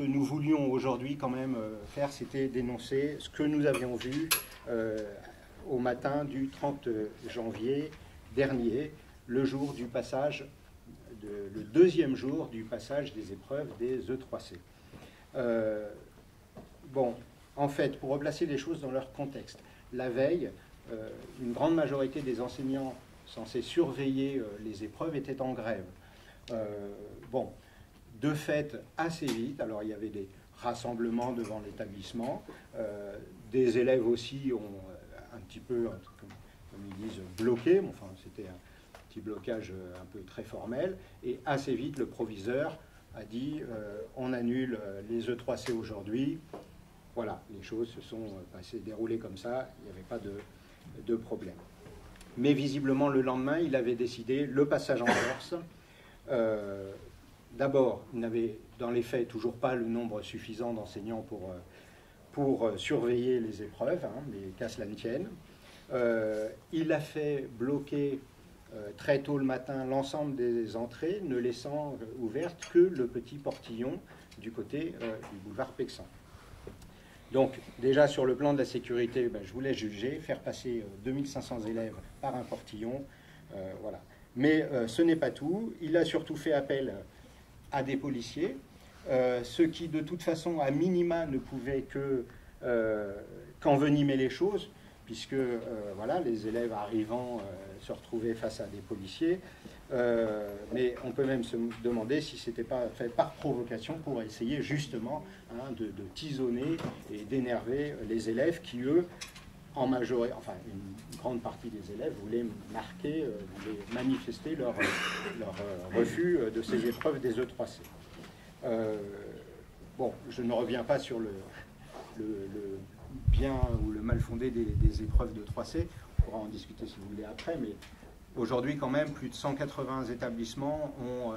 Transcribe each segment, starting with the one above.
que nous voulions aujourd'hui quand même faire, c'était dénoncer ce que nous avions vu au matin du 30 janvier dernier, le jour du passage, le deuxième jour du passage des épreuves des E3C. Bon, en fait, pour replacer les choses dans leur contexte, la veille, une grande majorité des enseignants censés surveiller les épreuves étaient en grève. Bon, de fait, assez vite, alors il y avait des rassemblements devant l'établissement, des élèves aussi ont un petit peu, comme ils disent, bloqué, enfin c'était un petit blocage un peu très formel, et assez vite le proviseur a dit on annule les E3C aujourd'hui. Voilà, les choses se sont déroulées comme ça, il n'y avait pas de problème. Mais visiblement, le lendemain, il avait décidé le passage en force. D'abord, il n'avait dans les faits toujours pas le nombre suffisant d'enseignants pour surveiller les épreuves, hein, mais qu'à cela ne tienne. Il a fait bloquer très tôt le matin l'ensemble des entrées, ne laissant ouverte que le petit portillon du côté du boulevard Pexan. Donc, déjà sur le plan de la sécurité, je vous laisse juger, faire passer 2500 élèves par un portillon, voilà. Mais ce n'est pas tout. Il a surtout fait appel à des policiers, ceux qui, de toute façon, à minima, ne pouvaient qu'envenimer les choses, puisque voilà, les élèves arrivant se retrouvaient face à des policiers. Mais on peut même se demander si ce n'était pas fait par provocation pour essayer justement de tisonner et d'énerver les élèves qui, eux, en majorité, enfin une grande partie des élèves voulaient marquer, voulaient manifester leur refus de ces épreuves des E3C. Bon, je ne reviens pas sur le bien ou le mal fondé des épreuves de 3C, on pourra en discuter si vous voulez après, mais aujourd'hui quand même plus de 180 établissements ont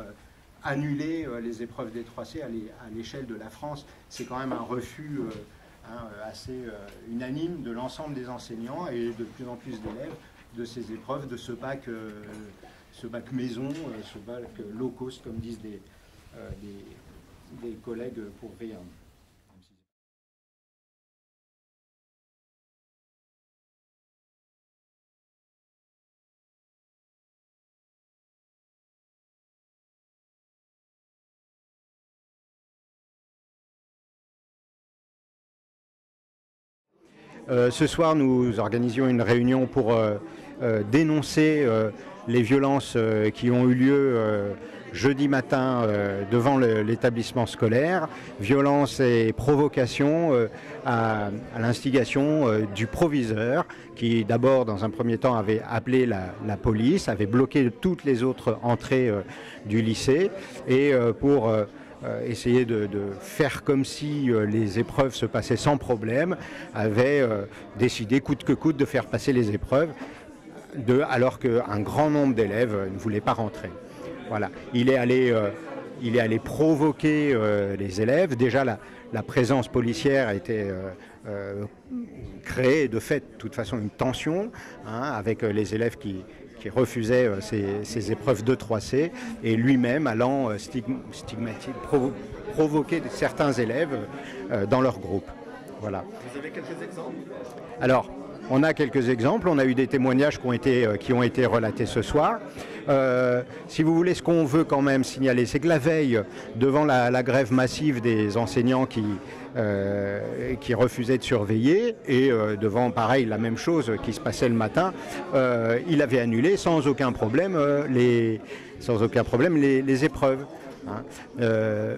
annulé les épreuves des 3C à l'échelle de la France. C'est quand même un refus assez unanime de l'ensemble des enseignants et de plus en plus d'élèves de ces épreuves, de ce bac maison, ce bac low cost, comme disent des collègues pour rien. Ce soir, nous organisions une réunion pour dénoncer les violences qui ont eu lieu jeudi matin devant l'établissement scolaire, violences et provocations à l'instigation du proviseur qui d'abord dans un premier temps avait appelé la police, avait bloqué toutes les autres entrées du lycée et pour essayer de faire comme si les épreuves se passaient sans problème, avait décidé coûte que coûte de faire passer les épreuves alors qu'un grand nombre d'élèves ne voulaient pas rentrer. Voilà. Il est allé provoquer les élèves. Déjà, la présence policière a été créée de fait, de toute façon, une tension avec les élèves qui refusait ces épreuves de 3C et lui-même allant provoquer certains élèves dans leur groupe. Voilà. Vous avez quelques exemples? Alors, on a quelques exemples, on a eu des témoignages qui ont été relatés ce soir. Si vous voulez, ce qu'on veut quand même signaler, c'est que la veille, devant la grève massive des enseignants qui refusaient de surveiller, et devant, pareil, la même chose qui se passait le matin, il avait annulé sans aucun problème les épreuves.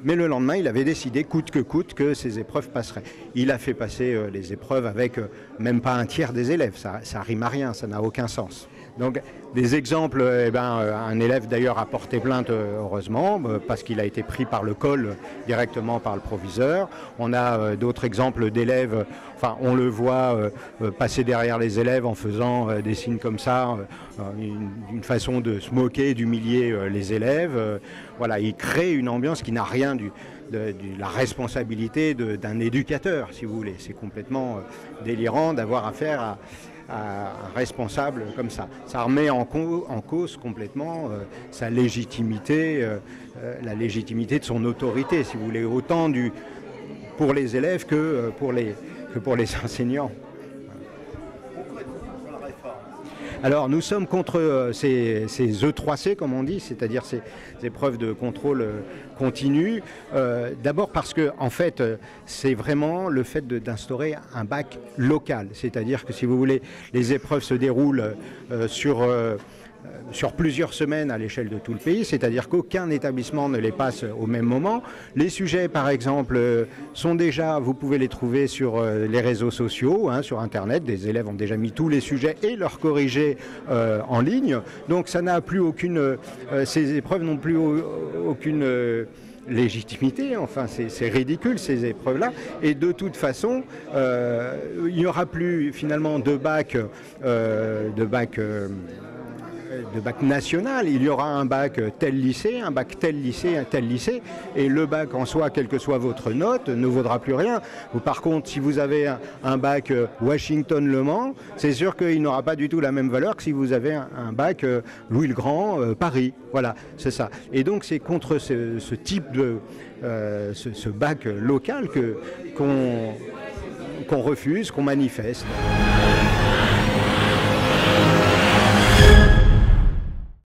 Mais le lendemain, il avait décidé, coûte que ces épreuves passeraient. Il a fait passer les épreuves avec même pas un tiers des élèves. Ça rime à rien, ça n'a aucun sens. Donc, des exemples, un élève d'ailleurs a porté plainte, heureusement, parce qu'il a été pris par le col directement par le proviseur. On a d'autres exemples d'élèves, enfin, on le voit passer derrière les élèves en faisant des signes comme ça, une façon de se moquer, d'humilier les élèves. Voilà, il crée une ambiance qui n'a rien de la responsabilité d'un éducateur, si vous voulez. C'est complètement délirant d'avoir affaire un responsable comme ça. Ça remet en cause complètement sa légitimité, la légitimité de son autorité, si vous voulez, autant pour les élèves que pour les enseignants. Alors nous sommes contre ces E3C comme on dit, c'est-à-dire ces épreuves de contrôle continu. D'abord parce que en fait c'est vraiment le fait d'instaurer un bac local, c'est-à-dire que si vous voulez les épreuves se déroulent sur plusieurs semaines à l'échelle de tout le pays, c'est-à-dire qu'aucun établissement ne les passe au même moment. Les sujets, par exemple, sont déjà, vous pouvez les trouver sur les réseaux sociaux, hein, sur Internet. Des élèves ont déjà mis tous les sujets et leurs corrigés en ligne. Donc ça n'a plus aucune, ces épreuves n'ont plus aucune légitimité, enfin c'est ridicule ces épreuves-là, et de toute façon il n'y aura plus finalement de bac national, il y aura un bac tel lycée, un bac tel lycée, un tel lycée, et le bac en soi, quelle que soit votre note, ne vaudra plus rien. Ou par contre, si vous avez un bac Washington-Le Mans, c'est sûr qu'il n'aura pas du tout la même valeur que si vous avez un bac Louis-le-Grand, Paris. Voilà, c'est ça. Et donc c'est contre ce type de ce bac local qu'on refuse, qu'on manifeste.